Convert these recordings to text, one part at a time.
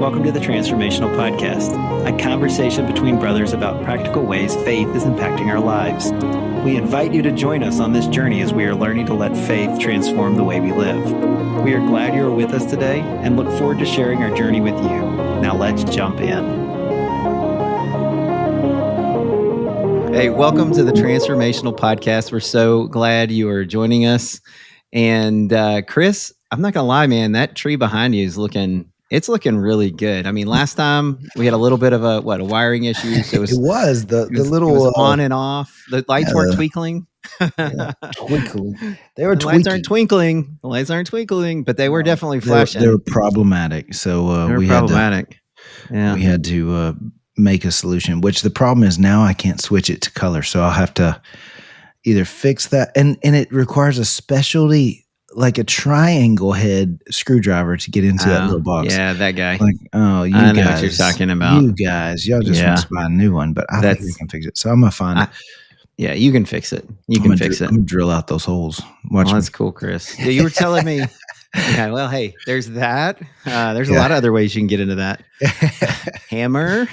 welcome to the Transformational Podcast, a conversation between brothers about practical ways faith is impacting our lives. We invite you to join us on this journey as we are learning to let faith transform the way we live. We are glad you are with us today and look forward to sharing our journey with you. Now let's jump in. Hey, welcome to the Transformational Podcast. We're so glad you are joining us. And Chris, I'm not going to lie, man, that tree behind you is looking really good. I mean, last time we had a little bit of a wiring issue. So it was on and off. The lights weren't twinkling. Twinkling. They were the lights aren't twinkling. The lights aren't twinkling, but they were definitely flashing. They were problematic. So we had to make a solution. Which the problem is now I can't switch it to color, so I'll have to either fix that, and it requires a specialty, like a triangle head screwdriver to get into that little box. Yeah, that guy. Like, I know what you're talking about. You guys, y'all just want to buy a new one, but I think we can fix it. So I'm gonna find it. Yeah, you can fix it. I'm gonna drill out those holes. Watch. That's cool, Chris. Yeah, you were telling me. Yeah, well, hey, there's that. There's a lot of other ways you can get into that. Hammer.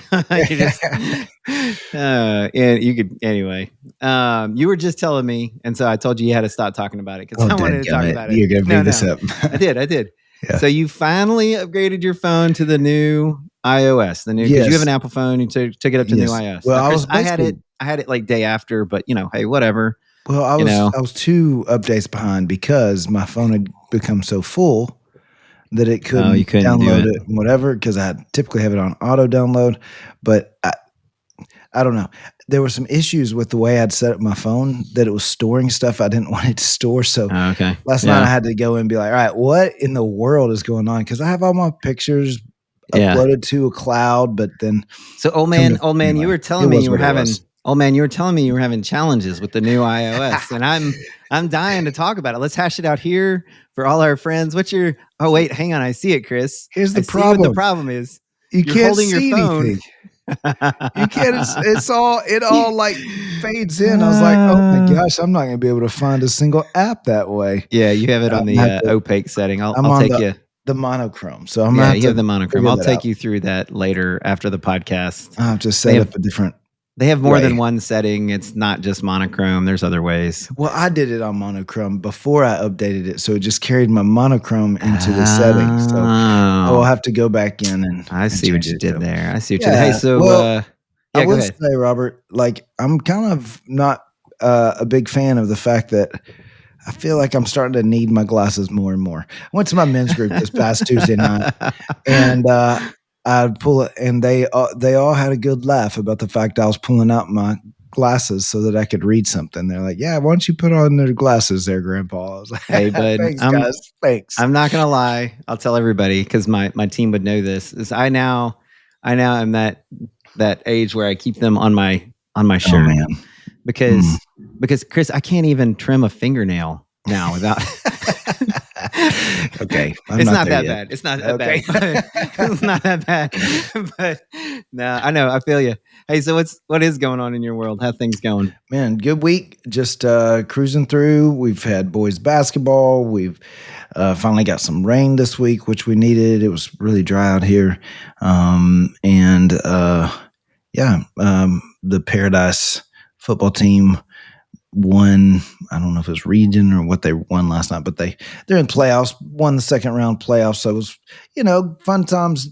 You could anyway. You were just telling me, and so I told you had to stop talking about it because I wanted to talk about it. You're gonna bring this up. I did. Yeah. So you finally upgraded your phone to the new iOS. Because you have an Apple phone, you took it up to the new iOS. Well, Chris, I had it like day after, but hey, whatever. Well, I was 2 updates behind because my phone had become so full that you couldn't download it and whatever, because I typically have it on auto download. But I don't know. There were some issues with the way I'd set up my phone that it was storing stuff I didn't want it to store. So last night I had to go and be like, all right, what in the world is going on? Because I have all my pictures uploaded to a cloud, but then old man, you were telling me you were having. Oh man, you were telling me you were having challenges with the new iOS, and I'm dying to talk about it. Let's hash it out here for all our friends. Oh wait, hang on, I see it, Chris. Here's the problem. What the problem is. You're can't holding see your phone. Anything. You can't. It all like fades in. I was like, oh my gosh, I'm not going to be able to find a single app that way. Yeah, you have it on the opaque setting. I'll take you. The monochrome. So you have the monochrome. I'll take you through that later after the podcast. I'll just set up a different. They have more than one setting. It's not just monochrome. There's other ways. Well, I did it on monochrome before I updated it, so it just carried my monochrome into the settings. So I will have to go back in and. I see what you did there. I see what you did. Hey, so I will say, Robert, like I'm kind of not a big fan of the fact that I feel like I'm starting to need my glasses more and more. I went to my men's group this past Tuesday night, and I'd pull it, and they all had a good laugh about the fact I was pulling out my glasses so that I could read something. They're like, "Yeah, why don't you put on their glasses there, Grandpa?" I was like, "Hey, bud, thanks, guys. Thanks." I'm not gonna lie. I'll tell everybody because my team would know this. Is I now am that age where I keep them on my shirt. Oh, man. Because Chris, I can't even trim a fingernail now without. Okay, it's not that bad. It's not that bad. It's not that bad. But no, I know. I feel you. Hey, so what is going on in your world? How things going? Man, good week. Just cruising through. We've had boys basketball. We've finally got some rain this week, which we needed. It was really dry out here. The Paradise football team won. I don't know if it was region or what they won last night, but they're in playoffs, won the second round playoffs. So it was, fun times,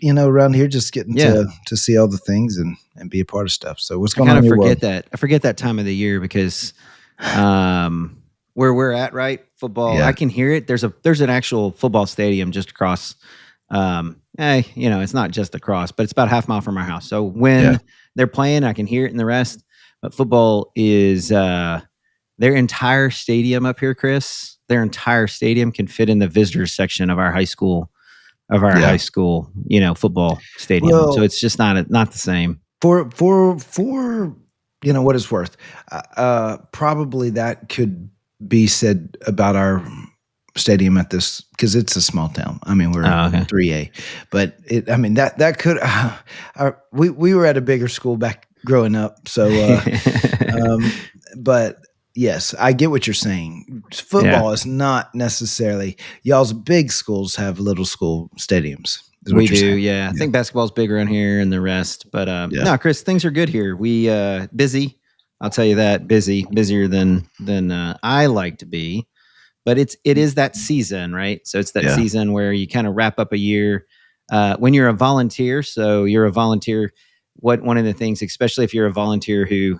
around here, just getting to see all the things and be a part of stuff. So what's going on in your world? I forget that time of the year because where we're at, right? Football, I can hear it. There's an actual football stadium just across. It's not just across, but it's about a half mile from our house. So when they're playing, I can hear it in the rest. But football is their entire stadium up here, Chris. Their entire stadium can fit in the visitors section of our high school, high school, football stadium. Well, so it's just not the same. For what it's worth, probably that could be said about our stadium at this, because it's a small town. I mean, we're 3A, but that could. We were at a bigger school back growing up, so but yes, I get what you're saying. Football is not necessarily, y'all's big schools have little school stadiums. We do, yeah. I think basketball's big around here and the rest. But no, Chris, things are good here. We busy. I'll tell you that, busier than I like to be. But it is that season, right? So it's that season where you kind of wrap up a year. When you're a volunteer, so you're a volunteer. One of the things, especially if you're a volunteer who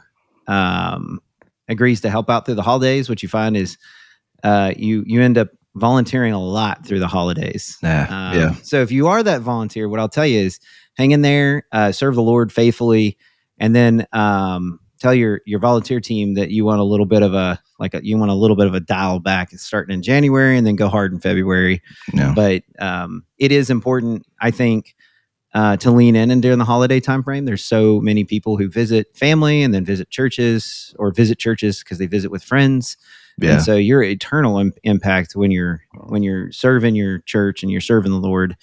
agrees to help out through the holidays, what you find is you end up volunteering a lot through the holidays. So if you are that volunteer, what I'll tell you is hang in there, serve the Lord faithfully, and then tell your volunteer team that you want a little bit of a dial back starting in January and then go hard in February. But it is important, I think, to lean in and during the holiday time frame. There's so many people who visit family and then visit churches because they visit with friends. And so your eternal impact when you're serving your church and you're serving the Lord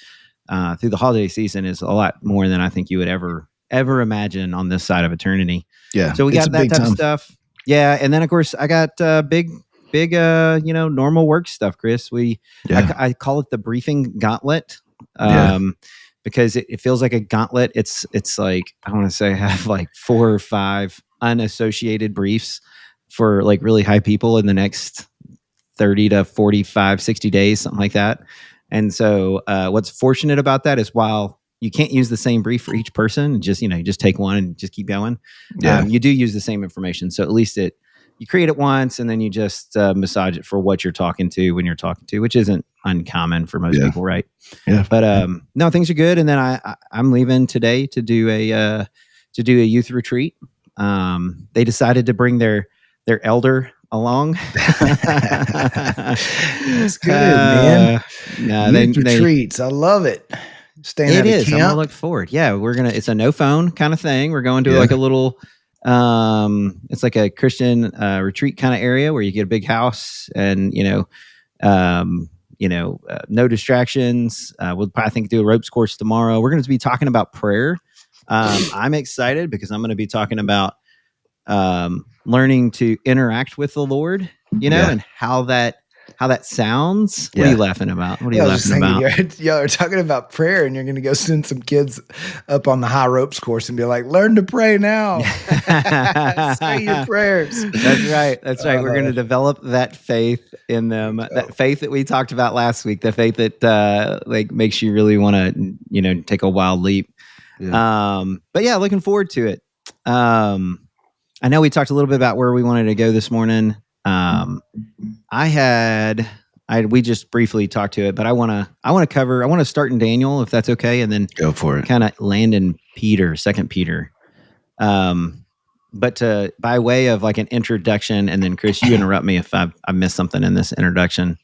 through the holiday season is a lot more than I think you would ever imagine on this side of eternity. So we got that type of stuff. Yeah, and then of course I got big normal work stuff, Chris. I call it the briefing gauntlet. Because it feels like a gauntlet. It's like, I want to say I have like 4 or 5 unassociated briefs for like really high people in the next 30 to 45, 60 days, something like that. And so what's fortunate about that is while you can't use the same brief for each person, just take one and just keep going. You do use the same information. So at least you create it once and then you just massage it for what you're talking to when you're talking to, which isn't uncommon for most people, right? But no, things are good. And then I'm leaving today to do a youth retreat. They decided to bring their elder along. That's good, man. Youth retreats, I love it. Staying at a camp. I'm gonna look forward. Yeah, it's a no phone kind of thing. We're going to like a little. It's like a Christian retreat kind of area where you get a big house and no distractions. We'll probably think do a ropes course tomorrow. We're going to be talking about prayer. I'm excited because I'm going to be talking about learning to interact with the Lord, and how that sounds. What are you laughing about? What are you laughing about? Y'all are talking about prayer, and you're going to go send some kids up on the high ropes course and be like, "Learn to pray now. Say your prayers." That's right. That's right. We're going to develop that faith in them. That faith that we talked about last week. The faith that makes you really want to take a wild leap. But yeah, looking forward to it. I know we talked a little bit about where we wanted to go this morning. We just briefly talked to it, but I want to start in Daniel, if that's okay. And then go for it. Kind of land in Second Peter. But by way of like an introduction, and then Chris, you interrupt me if I missed something in this introduction.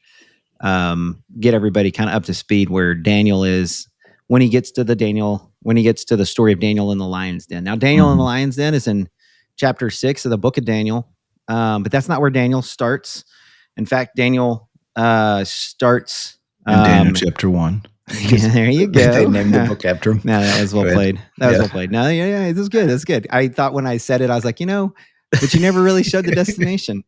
Get everybody kind of up to speed where Daniel is when he gets to the story of Daniel in the lion's den. Now, Daniel in the lion's den is in chapter 6 of the book of Daniel. But that's not where Daniel starts. In fact, Daniel starts in Daniel chapter 1. There you go. They named the book after him. No, that was well played. Was well played. No, yeah, this is good. That's good. I thought when I said it, I was like, but you never really showed the destination.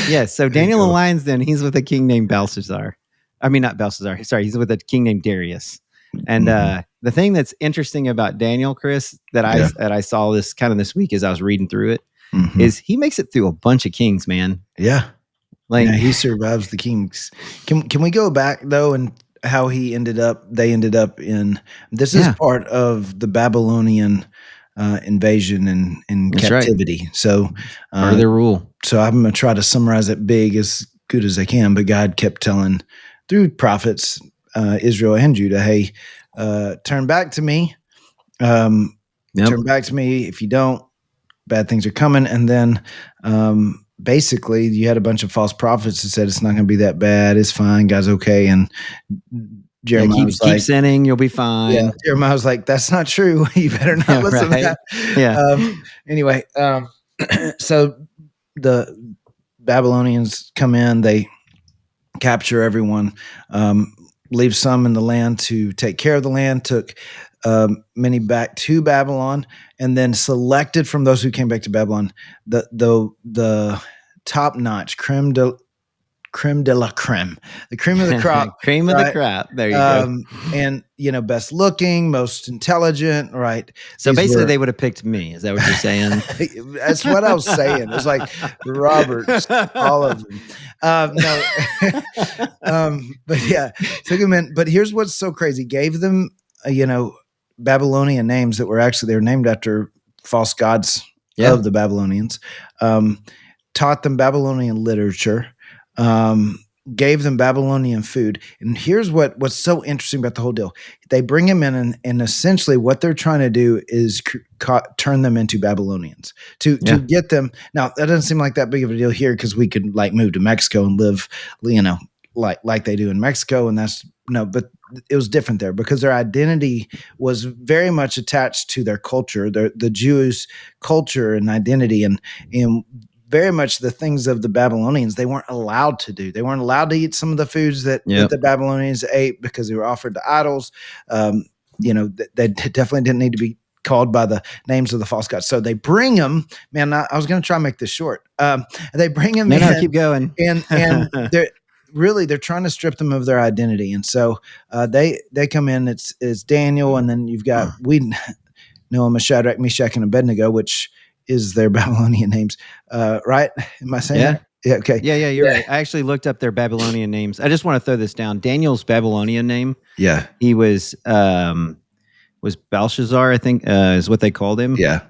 Yes. So Daniel in the lion's den, he's with a king named Belshazzar. I mean, not Belshazzar. Sorry, he's with a king named Darius. And the thing that's interesting about Daniel, Chris, that I saw this week as I was reading through it, is he makes it through a bunch of kings, man. Yeah. He survives the kings. Can we go back though and how they ended up in, this is part of the Babylonian invasion and captivity. Right. So part of their rule. So I'm going to try to summarize it big as good as I can, but God kept telling through prophets, Israel and Judah, hey, turn back to me. Turn back to me. If you don't, bad things are coming. And then basically you had a bunch of false prophets that said it's not going to be that bad. It's fine. God's okay. And Jeremiah was like, keep sinning, you'll be fine. Yeah, Jeremiah was like, that's not true. You better not listen to that. Yeah. Anyway, so the Babylonians come in, they capture everyone, leave some in the land to take care of the land, took many back to Babylon, and then selected from those who came back to Babylon the top notch creme creme de la creme, the cream of the crop. Cream of the crop. There you go. And, best looking, most intelligent, right? So basically they would have picked me. Is that what you're saying? That's what I was saying. It's like Roberts, all of them. No. But yeah, took them in. But here's what's so crazy. Gave them, Babylonian names that they're named after false gods of the Babylonians. Taught them Babylonian literature. Gave them Babylonian food. And here's what's so interesting about the whole deal. They bring them in, and essentially what they're trying to do is turn them into Babylonians to get them. Now, that doesn't seem like that big of a deal here because we could move to Mexico and live, like they do in Mexico. And but it was different there because their identity was very much attached to their culture, the Jews' culture and identity, and very much the things of the Babylonians they weren't allowed to do. They weren't allowed to eat some of the foods that the Babylonians ate because they were offered to idols. They definitely didn't need to be called by the names of the false gods. So they bring them, man, I was going to try and make this short. They bring them in. No, keep going. And they're trying to strip them of their identity. And so they come in, it's Daniel, and then you've got, we know them as Shadrach, Meshach, and Abednego, which is their Babylonian names, right? Am I saying that? Yeah. Okay. Yeah, you're right. I actually looked up their Babylonian names. I just want to throw this down. Daniel's Babylonian name. Yeah. He was Belshazzar, I think, is what they called him. Yeah.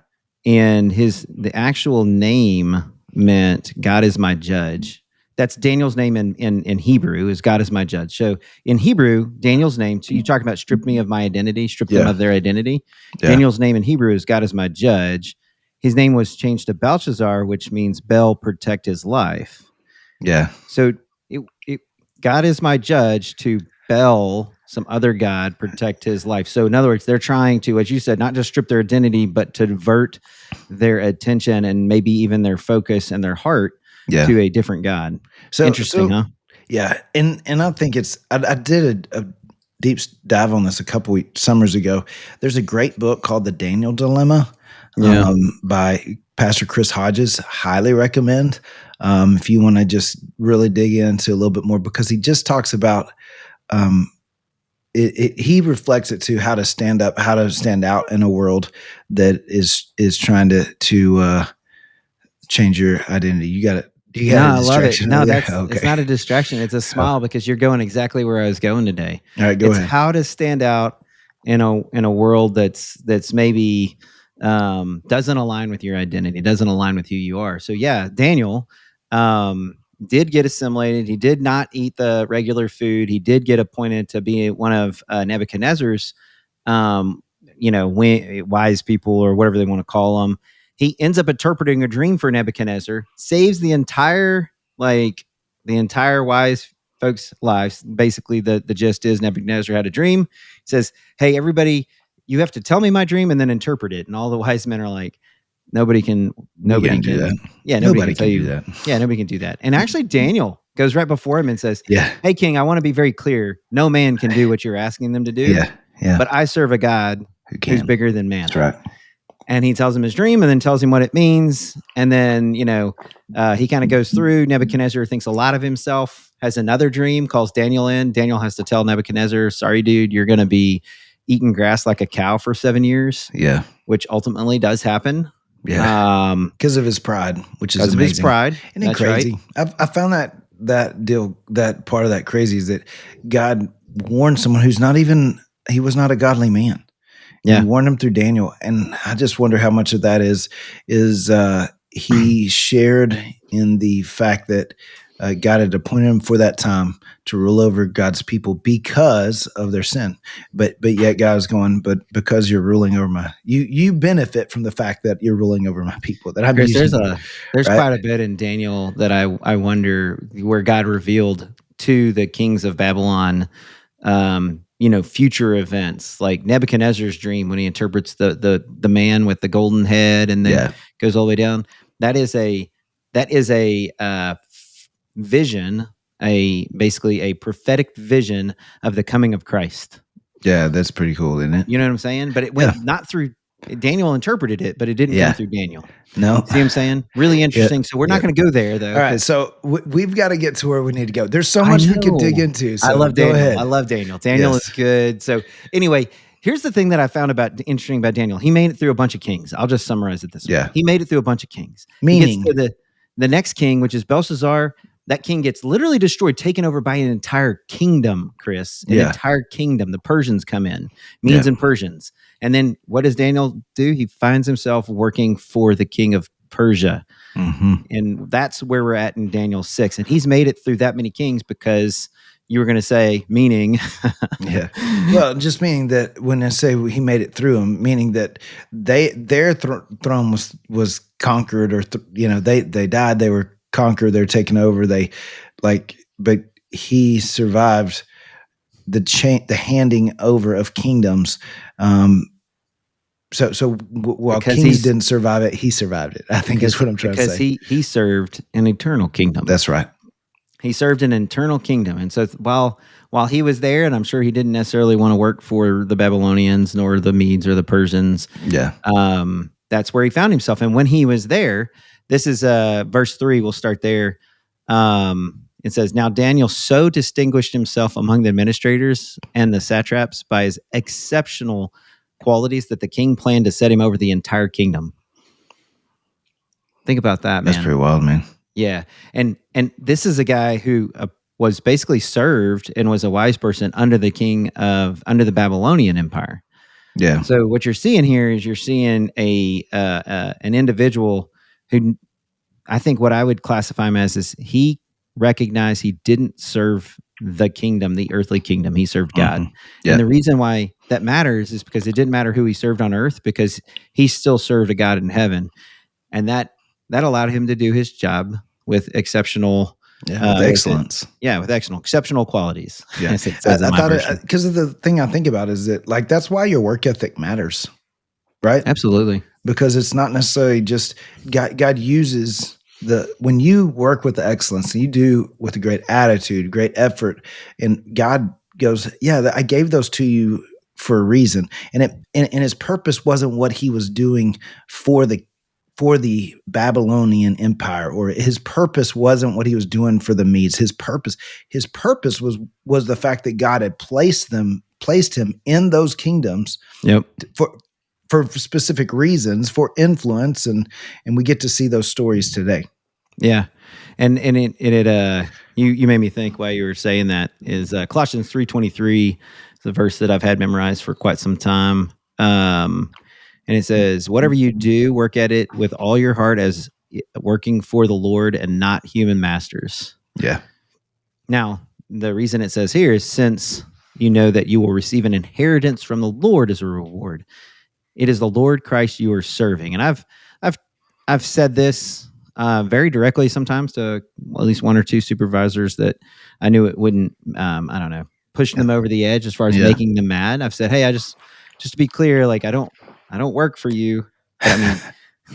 And the actual name meant God is my judge. That's Daniel's name in Hebrew, is God is my judge. So in Hebrew, Daniel's name, so you talk about strip me of my identity, strip them of their identity. Yeah. Daniel's name in Hebrew is God is my judge. His name was changed to Belshazzar, which means Bel, protect his life. Yeah. So God is my judge to Bel, some other god, protect his life. So in other words, they're trying to, as you said, not just strip their identity, but to divert their attention and maybe even their focus and their heart to a different god. So interesting, huh? Yeah. And I think I did a deep dive on this a couple summers ago. There's a great book called The Daniel Dilemma. By Pastor Chris Hodges. Highly recommend if you want to just really dig into a little bit more, because he just talks about he reflects it to how to stand out in a world that is trying to change your identity. You got it. I love it. No, it's not a distraction. It's a smile because you're going exactly where I was going today. All right, go ahead. How to stand out in a world that's maybe doesn't align with your identity, doesn't align with who you are. So yeah, Daniel did get assimilated. He did not eat the regular food. He did get appointed to be one of Nebuchadnezzar's, wise people or whatever they want to call them. He ends up interpreting a dream for Nebuchadnezzar, saves the entire wise folks' lives. Basically, the gist is Nebuchadnezzar had a dream. He says, "Hey, everybody, you have to tell me my dream and then interpret it." And all the wise men are like, nobody can do that. Yeah, nobody can do that. Yeah, nobody can do that. And actually, Daniel goes right before him and says, "Hey, King, I want to be very clear. No man can do what you're asking them to do. Yeah. But I serve a God who's bigger than man." That's right. And he tells him his dream and then tells him what it means. And then, he kind of goes through. Nebuchadnezzar thinks a lot of himself, has another dream, calls Daniel in. Daniel has to tell Nebuchadnezzar, "Sorry, dude, you're going to be eating grass like a cow for 7 years." Yeah. Which ultimately does happen. Yeah. Because of his pride, which is amazing. Because of his pride. Isn't it crazy? Right. I found that deal, that part of that crazy is that God warned someone he was not a godly man. Yeah. He warned him through Daniel. And I just wonder how much of that is he shared in the fact that God had appointed him for that time to rule over God's people because of their sin. But yet God was going, but because you're ruling over you benefit from the fact that you're ruling over my people. That I'm Chris, there's quite a bit in Daniel that I wonder where God revealed to the kings of Babylon, future events, like Nebuchadnezzar's dream when he interprets the man with the golden head and then goes all the way down. That is a vision, basically a prophetic vision of the coming of Christ. Yeah, that's pretty cool, isn't it? You know what I'm saying? But it went not through Daniel interpreted it, but it didn't come through Daniel. No. See what I'm saying? Really interesting. So we're not going to go there, though. All right. So we've got to get to where we need to go. There's so much we could dig into. So I love go Daniel. ahead. I love Daniel. Daniel is good. So anyway, here's the thing that I found interesting about Daniel. He made it through a bunch of kings. I'll just summarize it this way. He made it through a bunch of kings. Meaning he gets to the next king, which is Belshazzar. That king gets literally destroyed, taken over by an entire kingdom, Chris. An entire kingdom. The Persians come in, Medes and Persians. And then what does Daniel do? He finds himself working for the king of Persia. Mm-hmm. And that's where we're at in Daniel 6. And he's made it through that many kings because you were going to say, meaning. Well, just meaning that when I say he made it through them, meaning that their throne was conquered, or they died, they were conquered, they're taken over, but he survived the handing over of kingdoms. So while kings didn't survive it, he survived it, I think is what I'm trying to say. Because he served an eternal kingdom. That's right. He served an eternal kingdom. And so while he was there, and I'm sure he didn't necessarily want to work for the Babylonians nor the Medes or the Persians. That's where he found himself. And when he was there, this is verse 3, we'll start there. It says, now Daniel so distinguished himself among the administrators and the satraps by his exceptional qualities that the king planned to set him over the entire kingdom. Think about that, man. That's pretty wild, man. Yeah. And this is a guy who was basically served and was a wise person under the Babylonian Empire. Yeah. So what you're seeing here is you're seeing an individual who, I think what I would classify him as is he recognized he didn't serve the kingdom, the earthly kingdom. He served God. Mm-hmm. And the reason why that matters is because it didn't matter who he served on earth, because he still served a God in heaven. And that allowed him to do his job with exceptional excellence. With exceptional qualities. Yeah. I thought because of the thing I think about is that that's why your work ethic matters, right? Absolutely. Because it's not necessarily just God uses when you work with the excellence, and you do with a great attitude, great effort, and God goes, I gave those to you for a reason. And his purpose wasn't what he was doing for the Babylonian Empire, or his purpose wasn't what he was doing for the Medes. His purpose was the fact that God had placed him in those kingdoms for specific reasons, for influence, and we get to see those stories today. Yeah. And you made me think while you were saying that is Colossians 3:23. It's a verse that I've had memorized for quite some time. And it says, whatever you do, work at it with all your heart as working for the Lord and not human masters. Yeah. Now, the reason it says here is since you know that you will receive an inheritance from the Lord as a reward. It is the Lord Christ you are serving. And I've said this very directly sometimes to at least one or two supervisors that I knew it wouldn't, push them over the edge as far as making them mad. I've said, hey, just to be clear, I don't work for you. But I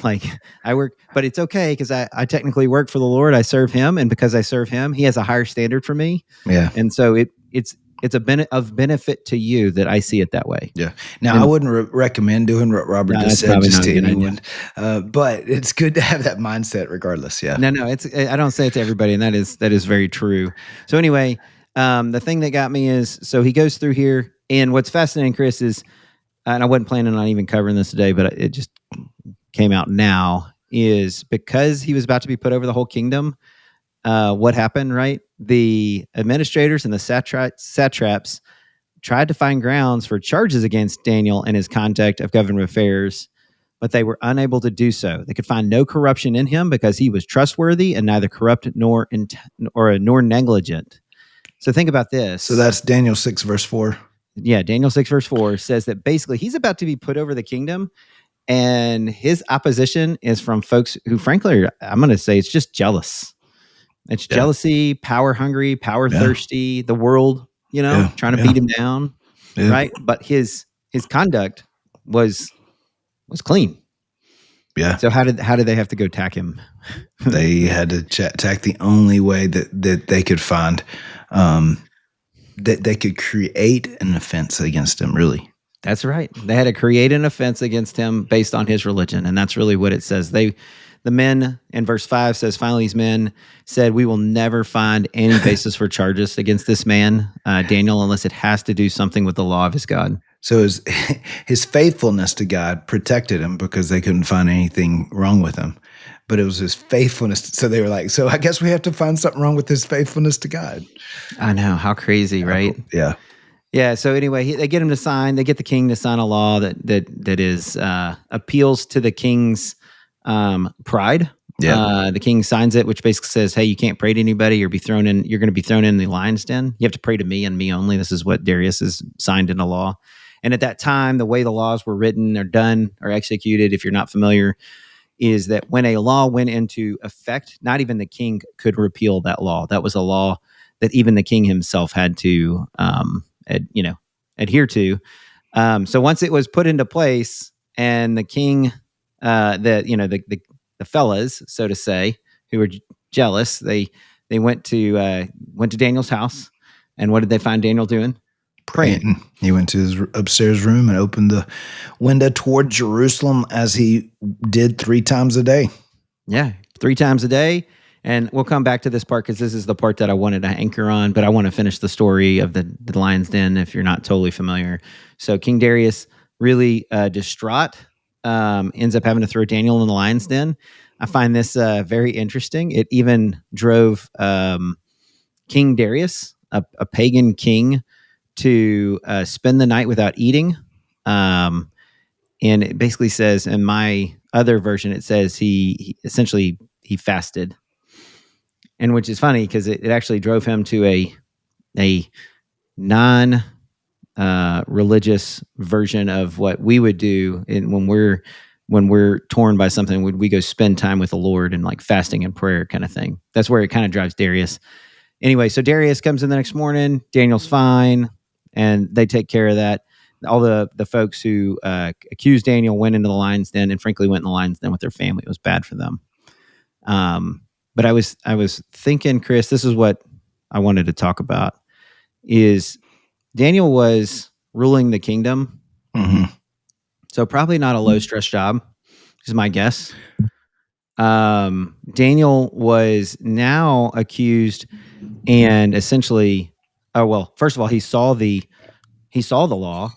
mean, I work, but it's okay because I technically work for the Lord. I serve him. And because I serve him, he has a higher standard for me. Yeah. And so it's of benefit to you that I see it that way. Yeah. Now, I wouldn't recommend doing what Robert just said just to anyone, but it's good to have that mindset regardless. Yeah. No, I don't say it to everybody, and that is very true. So anyway, the thing that got me is, so he goes through here, and what's fascinating, Chris, is, and I wasn't planning on even covering this today, but it just came out now, is because he was about to be put over the whole kingdom. What happened, right? The administrators and the satraps tried to find grounds for charges against Daniel and his conduct of government affairs, but they were unable to do so. They could find no corruption in him because he was trustworthy and neither corrupt nor negligent. So think about this. So that's Daniel 6 verse 4. Yeah, Daniel 6 verse 4 says that basically he's about to be put over the kingdom, and his opposition is from folks who, frankly, I'm going to say it's just jealous. It's jealousy, power hungry, power thirsty, the world, trying to beat him down, right? But his conduct was clean. Yeah. So how did they have to go attack him? They had to attack the only way that they could find, that they could create an offense against him, really. That's right. They had to create an offense against him based on his religion, and that's really what it says. The men in verse 5 says, finally, these men said, we will never find any basis for charges against this man, Daniel, unless it has to do something with the law of his God. So his faithfulness to God protected him because they couldn't find anything wrong with him. But it was his faithfulness. So they were like, so I guess we have to find something wrong with his faithfulness to God. I know. How crazy, right? Yeah. Yeah. So anyway, they get him to sign. They get the king to sign a law that is appeals to the king's pride. Yeah. The king signs it, which basically says, "Hey, you can't pray to anybody. You're going to be thrown in the lion's den. You have to pray to me and me only." This is what Darius has signed into law. And at that time, the way the laws were written or done or executed, if you're not familiar, is that when a law went into effect, not even the king could repeal that law. That was a law that even the king himself had to, adhere to. So once it was put into place, and the king, the fellas, so to say, who were jealous, they went to Daniel's house, and what did they find Daniel doing? Praying. He went to his upstairs room and opened the window toward Jerusalem, as he did 3 times a day. Yeah, 3 times a day. And we'll come back to this part because this is the part that I wanted to anchor on, but I want to finish the story of the lion's den if you're not totally familiar. So King Darius, really distraught, ends up having to throw Daniel in the lion's den. I find this very interesting. It even drove King Darius, a pagan king, to spend the night without eating. And it basically says, in my other version, it says he essentially fasted. And which is funny because it actually drove him to a non religious version of what we would do when we're torn by something. Would we go spend time with the Lord and like fasting and prayer kind of thing? That's where it kind of drives Darius. Anyway, so Darius comes in the next morning. Daniel's fine, and they take care of that. All the folks who accused Daniel went into the lion's den, and frankly went in the lion's den with their family. It was bad for them. But I was thinking, Chris, this is what I wanted to talk about, is Daniel was ruling the kingdom. Mm-hmm. So probably not a low stress job, is my guess. Daniel was now accused and essentially, first of all, he saw the law.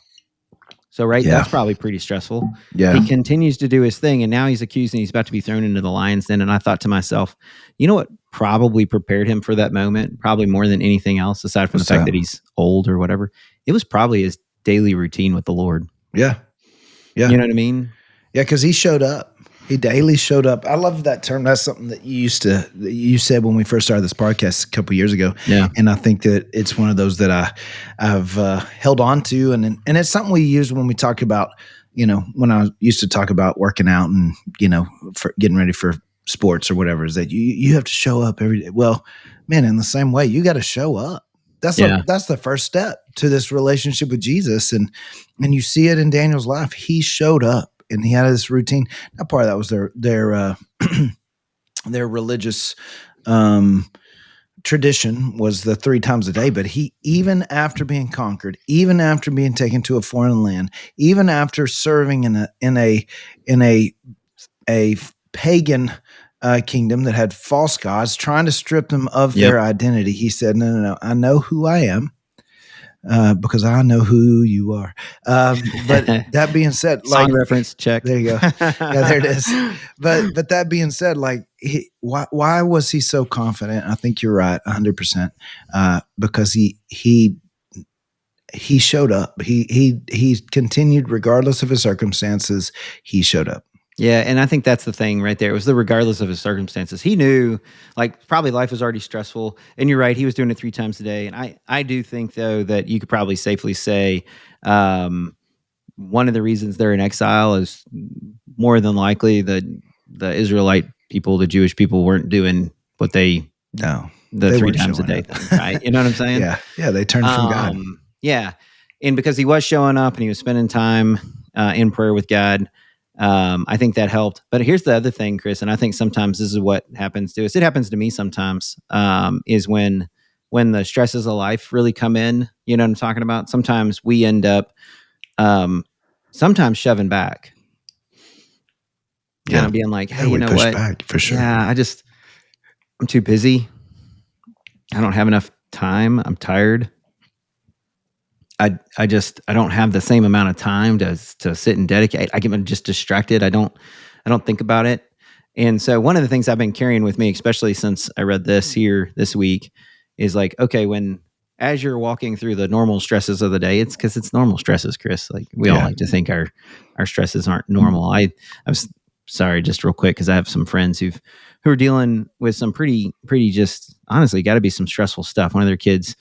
So, right, that's probably pretty stressful. Yeah. He continues to do his thing, and now he's accused and he's about to be thrown into the lion's den. And I thought to myself, you know what probably prepared him for that moment, probably more than anything else, aside from the fact that he's old or whatever? It was probably his daily routine with the Lord. Yeah. Yeah. You know what I mean? Yeah, because he showed up. He daily showed up. I love that term. That's something that you said when we first started this podcast a couple years ago. Yeah. And I think that it's one of those that I've held on to. And it's something we use when we talk about, when I used to talk about working out and, for getting ready for sports or whatever, is that you have to show up every day. Well, man, in the same way, you got to show up. That's the first step to this relationship with Jesus. And you see it in Daniel's life. He showed up. And he had this routine. Now, part of that was their religious tradition was the 3 times a day. But he, even after being conquered, even after being taken to a foreign land, even after serving in a pagan kingdom that had false gods, trying to strip them of their identity, he said, "No, I know who I am." Because I know who you are. But that being said, song reference check. There you go. Yeah, there it is. But that being said, why was he so confident? I think you're right, 100%. Because he showed up. He continued regardless of his circumstances. He showed up. Yeah, and I think that's the thing right there. It was the regardless of his circumstances. He knew, probably life was already stressful. And you're right, he was doing it 3 times a day. And I do think, though, that you could probably safely say one of the reasons they're in exile is more than likely the Israelite people, the Jewish people, weren't doing what the 3 times a day thing, right? You know what I'm saying? Yeah, they turned from God. Yeah, and because he was showing up and he was spending time in prayer with God, I think that helped. But here's the other thing, Chris, and I think sometimes this is what happens to us. It happens to me sometimes, is when the stresses of life really come in. You know what I'm talking about? Sometimes we end up sometimes shoving back, kind Yeah. of being like, hey, Yeah, you we know push what? back for sure. Yeah, I'm too busy. I don't have enough time. I'm tired. I don't have the same amount of time to sit and dedicate. I get just distracted. I don't think about it. And so one of the things I've been carrying with me, especially since I read this here this week, is like, okay, as you're walking through the normal stresses of the day, it's because it's normal stresses, Chris. Like we all like to think our stresses aren't normal. I was sorry, just real quick, because I have some friends who are dealing with some pretty just honestly got to be some stressful stuff. One of their kids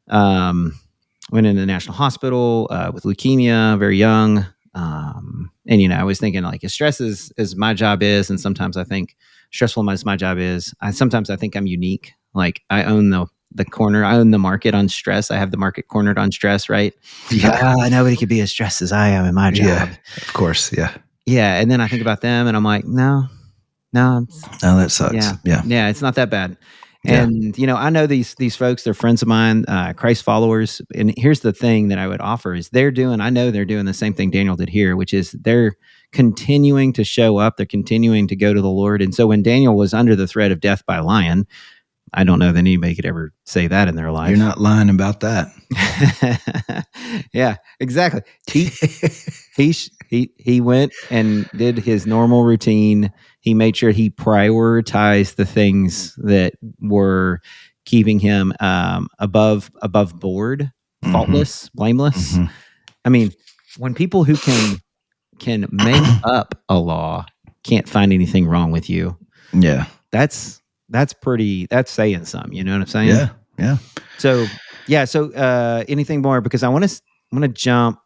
went into the national hospital with leukemia, very young. And I was thinking like as stress as my job is, and sometimes I think stressful as my job is, sometimes I think I'm unique. Like I own the corner, I own the market on stress. I have the market cornered on stress, right? Yeah. Nobody could be as stressed as I am in my job. Yeah, of course. Yeah. Yeah. And then I think about them and I'm like, no, that sucks. Yeah. It's not that bad. And, I know these folks, they're friends of mine, Christ followers. And here's the thing that I would offer is I know they're doing the same thing Daniel did here, which is they're continuing to show up. They're continuing to go to the Lord. And so when Daniel was under the threat of death by a lion, I don't know that anybody could ever say that in their life. You're not lying about that. Yeah, exactly. He went and did his normal routine. He made sure he prioritized the things that were keeping him above board, faultless, blameless. Mm-hmm. I mean, when people who can make up a law can't find anything wrong with you, that's saying something. You know what I'm saying? Yeah. So anything more, because I want to jump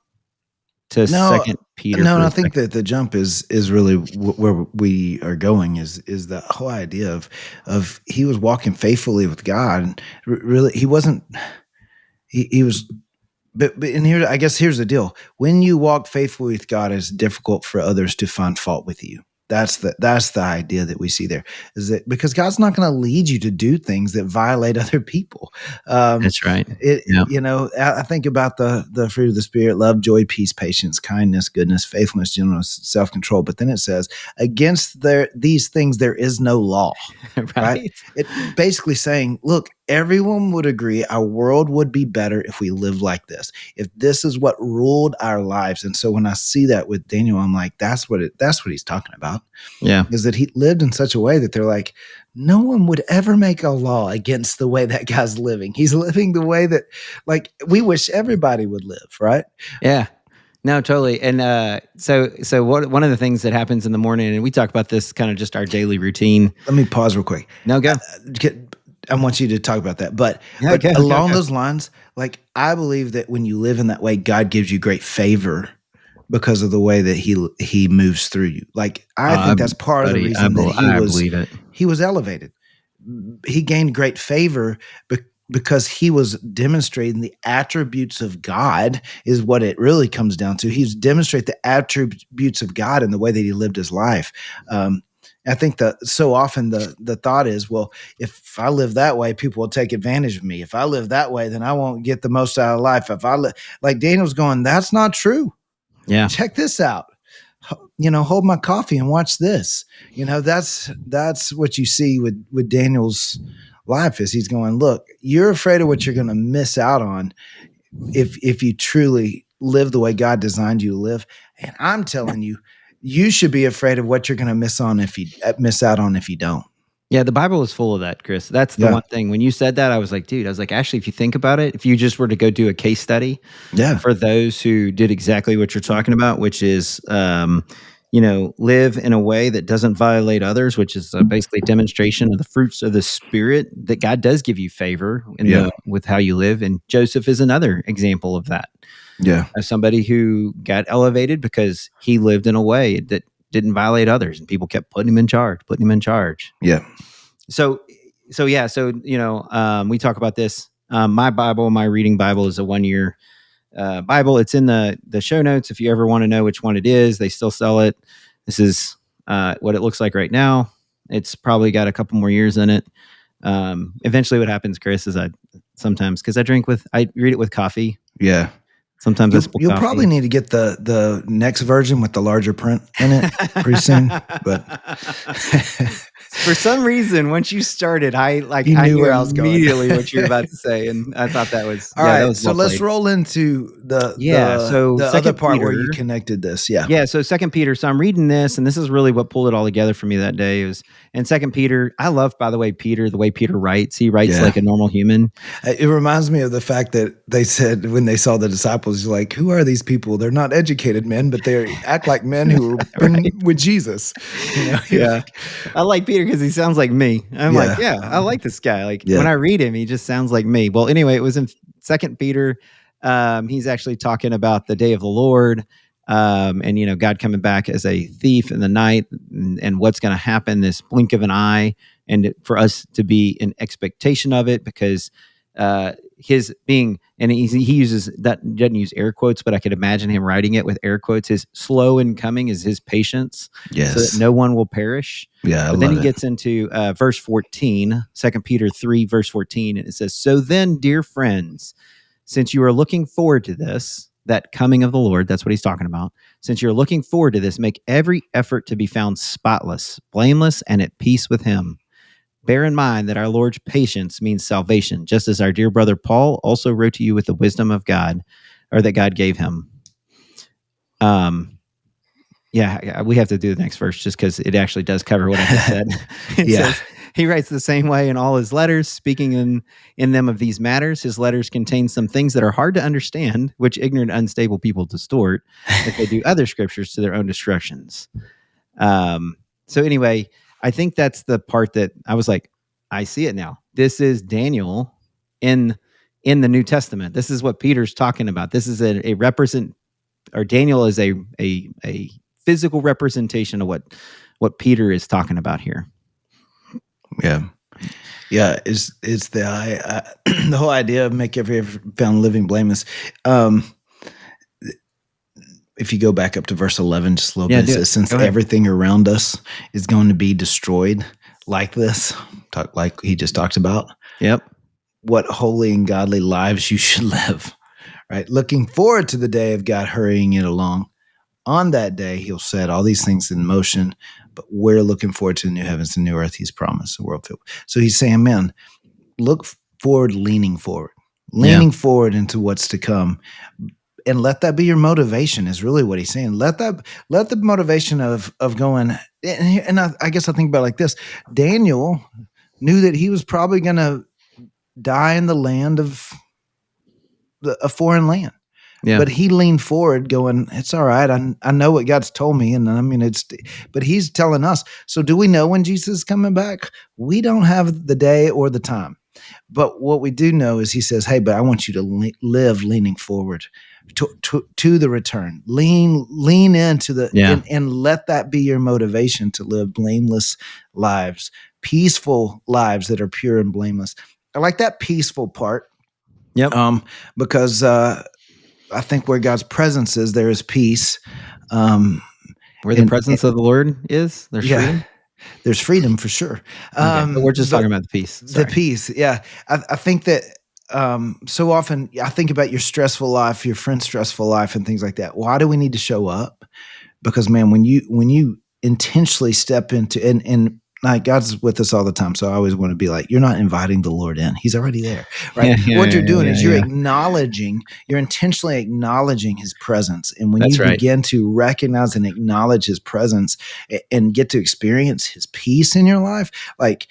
to Second Peter. No, I think that the jump is really where we are going is the whole idea of he was walking faithfully with God. And really, he wasn't. He was. But and here, I guess here's the deal: when you walk faithfully with God, it's difficult for others to find fault with you. That's the idea that we see there, is that because God's not going to lead you to do things that violate other people. That's right. I think about the fruit of the Spirit: love, joy, peace, patience, kindness, goodness, faithfulness, gentleness, self-control. But then it says, against these things there is no law. Right? It basically saying, look, everyone would agree our world would be better if we lived like this, if this is what ruled our lives. And so when I see that with Daniel, I'm like, that's what he's talking about. Yeah. Is that he lived in such a way that they're like, no one would ever make a law against the way that guy's living. He's living the way that, like, we wish everybody would live, right? Yeah. No, totally. And so one of the things that happens in the morning, and we talk about this kind of just our daily routine. Let me pause real quick. No, go. I want you to talk about that. But along those lines, like, I believe that when you live in that way, God gives you great favor because of the way that he moves through you. Like, I think that's part of the reason that he was elevated. He gained great favor because he was demonstrating the attributes of God, is what it really comes down to. He's demonstrating the attributes of God in the way that he lived his life. I think that so often the thought is, well, if I live that way, people will take advantage of me. If I live that way, then I won't get the most out of life. If I like Daniel's going, that's not true. Yeah. Check this out. Hold my coffee and watch this. That's what you see with Daniel's life, is he's going, look, you're afraid of what you're going to miss out on if you truly live the way God designed you to live. And I'm telling you, you should be afraid of what you're going to miss out on if you don't. Yeah, the Bible is full of that, Chris. That's the one thing. When you said that, I was like, actually, if you think about it, if you just were to go do a case study for those who did exactly what you're talking about, which is, live in a way that doesn't violate others, which is basically a demonstration of the fruits of the Spirit, that God does give you favor with how you live. And Joseph is another example of that. Yeah. As somebody who got elevated because he lived in a way that didn't violate others, and people kept putting him in charge. Yeah. So we talk about this. My reading Bible is a 1 year Bible. It's in the show notes if you ever want to know which one it is. They still sell it. This is what it looks like right now. It's probably got a couple more years in it. Eventually what happens, Chris, is I sometimes, because I read it with coffee. Yeah. Sometimes I spill you'll coffee. probably need to get the next version with the larger print in it pretty soon. But for some reason, once you started, I knew knew where I was going. immediately what you were about to say, and I thought that was all right. That was So well let's played. roll into So the other part Peter, where you connected this. Yeah. Yeah. So 2 Peter. So I'm reading this, and this is really what pulled it all together for me that day. Was in 2 Peter. I love, by the way, the way Peter writes. He writes like a normal human. It reminds me of the fact that they said when they saw the disciples, like, who are these people? They're not educated men, but they act like men who have been with Jesus. Yeah. I like Peter because he sounds like me. I'm like, I like this guy. Like when I read him, he just sounds like me. Well, anyway, it was in 2 Peter. He's actually talking about the day of the Lord. And God coming back as a thief in the night, and what's going to happen this blink of an eye, and for us to be in expectation of it, because his being, and he uses that, doesn't use air quotes, but I could imagine him writing it with air quotes. His slow in coming is his patience, so that no one will perish. But then he gets into verse 14, 2 Peter 3, verse 14, and it says, "So then, dear friends, since you are looking forward to this," that coming of the Lord, that's what he's talking about. "Since you're looking forward to this, make every effort to be found spotless, blameless, and at peace with him. Bear in mind that our Lord's patience means salvation, just as our dear brother Paul also wrote to you with the wisdom of God, or that God gave him." We have to do the next verse just because it actually does cover what I just said. It says, "He writes the same way in all his letters, speaking in them of these matters. His letters contain some things that are hard to understand, which ignorant, unstable people distort, as they do other scriptures to their own destructions." So anyway, I think that's the part that I was like, I see it now. This is Daniel in the New Testament. This is what Peter's talking about. This is a represent, or Daniel is a physical representation of what Peter is talking about here. It's the the whole idea of make every found living blameless. If you go back up to verse 11 just a little bit, it says, since everything around us is going to be destroyed like this, like he just talked about. Yep. What holy and godly lives you should live, right? Looking forward to the day of God hurrying it along. On that day, he'll set all these things in motion, but we're looking forward to the new heavens and new earth he's promised, the world filled. So he's saying, man, look forward, leaning forward into what's to come. And let that be your motivation is really what he's saying. Let the motivation of going, and I guess I think about it like this. Daniel knew that he was probably going to die in the land of a foreign land. Yeah. But he leaned forward going, it's all right. I know what God's told me. And I mean, but he's telling us. So do we know when Jesus is coming back? We don't have the day or the time. But what we do know is he says, hey, but I want you to live leaning forward to the return. Lean into the, and let that be your motivation to live blameless lives, peaceful lives that are pure and blameless. I like that peaceful part. Yep. Because I think where God's presence is, there is peace. Where the presence of the Lord is, there's freedom. There's freedom for sure. But we're just talking about the peace. Sorry. The peace, yeah. I think that so often I think about your stressful life, your friend's stressful life, and things like that. Why do we need to show up? Because man, when you intentionally step into and like God's with us all the time, so I always want to be like, you're not inviting the Lord in; He's already there, right? What you're doing is you're acknowledging, you're intentionally acknowledging His presence, and when you begin to recognize and acknowledge His presence and get to experience His peace in your life, like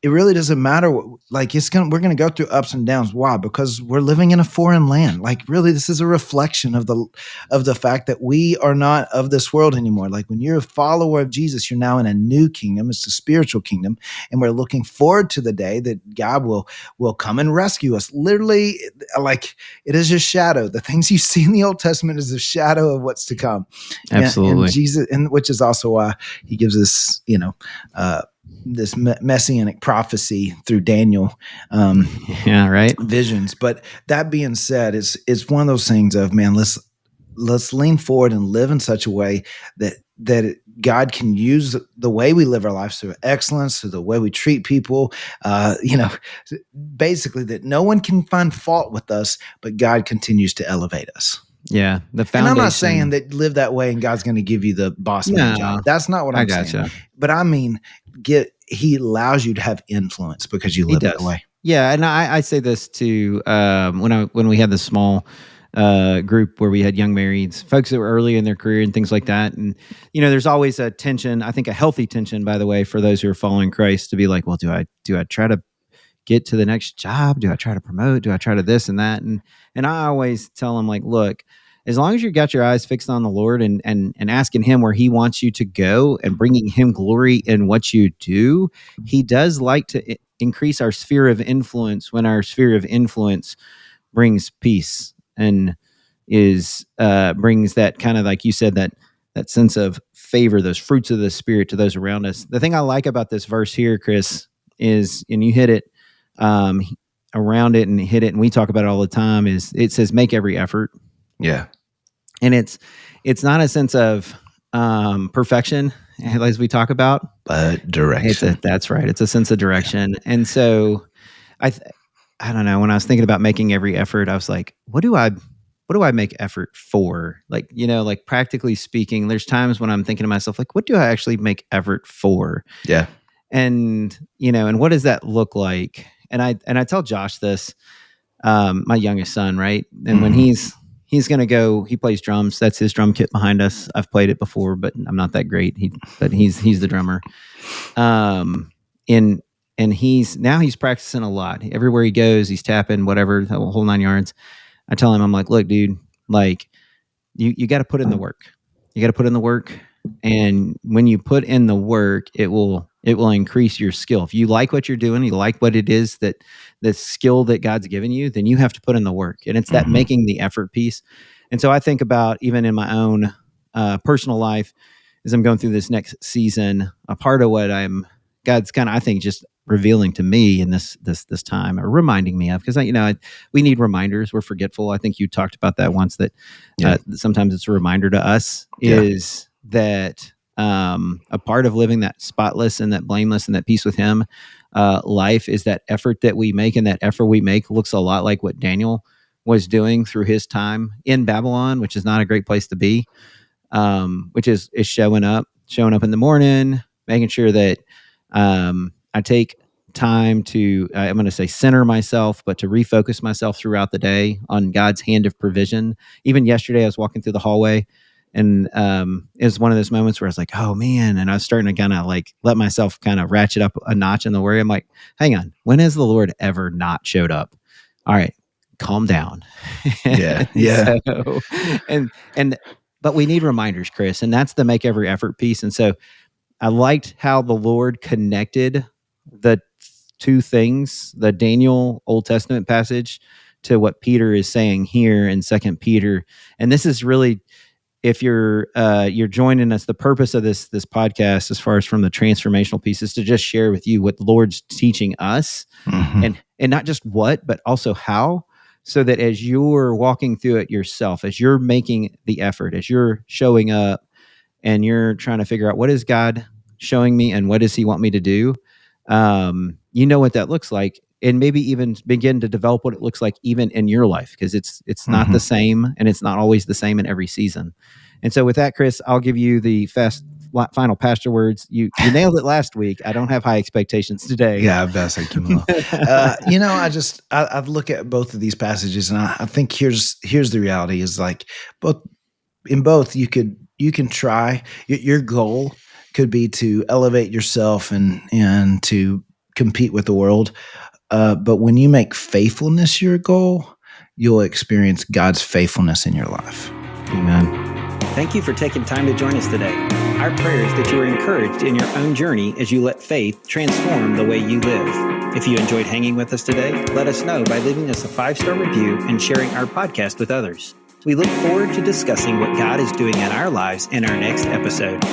it really doesn't matter what, like we're going to go through ups and downs. Why? Because we're living in a foreign land. Like really, this is a reflection of the fact that we are not of this world anymore. Like when you're a follower of Jesus, you're now in a new kingdom. It's a spiritual kingdom. And we're looking forward to the day that God will come and rescue us. Literally, like it is a shadow. The things you see in the Old Testament is a shadow of what's to come. Absolutely. And Jesus, and which is also why he gives us, this messianic prophecy through Daniel, visions. But that being said, it's one of those things of, man, let's lean forward and live in such a way that God can use the way we live our lives through excellence, through the way we treat people, basically that no one can find fault with us, but God continues to elevate us. Yeah, the foundation. And I'm not saying that live that way and God's going to give you the boss man job. That's not what I'm saying. But I mean, he allows you to have influence because you live that way. Yeah, and I say this to when we had the small group where we had young marrieds, folks that were early in their career and things like that. And, there's always a tension, I think a healthy tension, by the way, for those who are following Christ to be like, well, do I try to get to the next job? Do I try to promote? Do I try to this and that? And I always tell them, like, look, as long as you got your eyes fixed on the Lord and asking him where he wants you to go and bringing him glory in what you do, he does like to increase our sphere of influence when our sphere of influence brings peace and brings that kind of, like you said, that sense of favor, those fruits of the Spirit to those around us. The thing I like about this verse here, Chris, is, and you hit it around it and hit it, and we talk about it all the time, is it says make every effort. Yeah. And it's not a sense of perfection, as we talk about, but direction. That's right. It's a sense of direction. Yeah. And so I don't know, when I was thinking about making every effort, I was like, what do I make effort for? Like, like practically speaking, there's times when I'm thinking to myself, like, what do I actually make effort for? Yeah. And, and what does that look like? And I tell Josh this, my youngest son, right? And when he's going to go, he plays drums. That's his drum kit behind us. I've played it before, but I'm not that great. But he's the drummer. And he's practicing a lot. Everywhere he goes, he's tapping, whatever, the whole 9 yards. I tell him, I'm like, look, dude, like you got to put in the work. You got to put in the work. And when you put in the work, it will increase your skill. If you like what you're doing, you like what it is, that the skill that God's given you, then you have to put in the work. And it's that making the effort piece. And so I think about, even in my own personal life, as I'm going through this next season, a part of what God's kind of, I think, just revealing to me in this time, or reminding me of, because we need reminders. We're forgetful. I think you talked about that once, that sometimes it's a reminder to us, is that a part of living that spotless and that blameless and that peace with him life is that effort that we make. And that effort we make looks a lot like what Daniel was doing through his time in Babylon, which is not a great place to be, which is showing up in the morning, making sure that I take time to, I'm going to say center myself, but to refocus myself throughout the day on God's hand of provision. Even yesterday, I was walking through the hallway, and it was one of those moments where I was like, oh man. And I was starting to kind of like let myself kind of ratchet up a notch in the worry. I'm like, hang on, when has the Lord ever not showed up? All right, calm down. Yeah. So, but we need reminders, Chris, and that's the make every effort piece. And so I liked how the Lord connected the two things, the Daniel Old Testament passage, to what Peter is saying here in 2 Peter. And this is really, if you're joining us, the purpose of this podcast, as far as from the transformational piece, is to just share with you what the Lord's teaching us, and not just what, but also how, so that as you're walking through it yourself, as you're making the effort, as you're showing up, and you're trying to figure out, what is God showing me and what does he want me to do? You know what that looks like, and maybe even begin to develop what it looks like even in your life, because it's not the same, and it's not always the same in every season. And so with that, Chris, I'll give you the final pastor words. You nailed it last week. I don't have high expectations today. Yeah, I bet you will. I look at both of these passages, and I think here's the reality, is like both you can try. Your goal could be to elevate yourself and to compete with the world. But when you make faithfulness your goal, you'll experience God's faithfulness in your life. Amen. Thank you for taking time to join us today. Our prayer is that you are encouraged in your own journey as you let faith transform the way you live. If you enjoyed hanging with us today, let us know by leaving us a 5-star review and sharing our podcast with others. We look forward to discussing what God is doing in our lives in our next episode.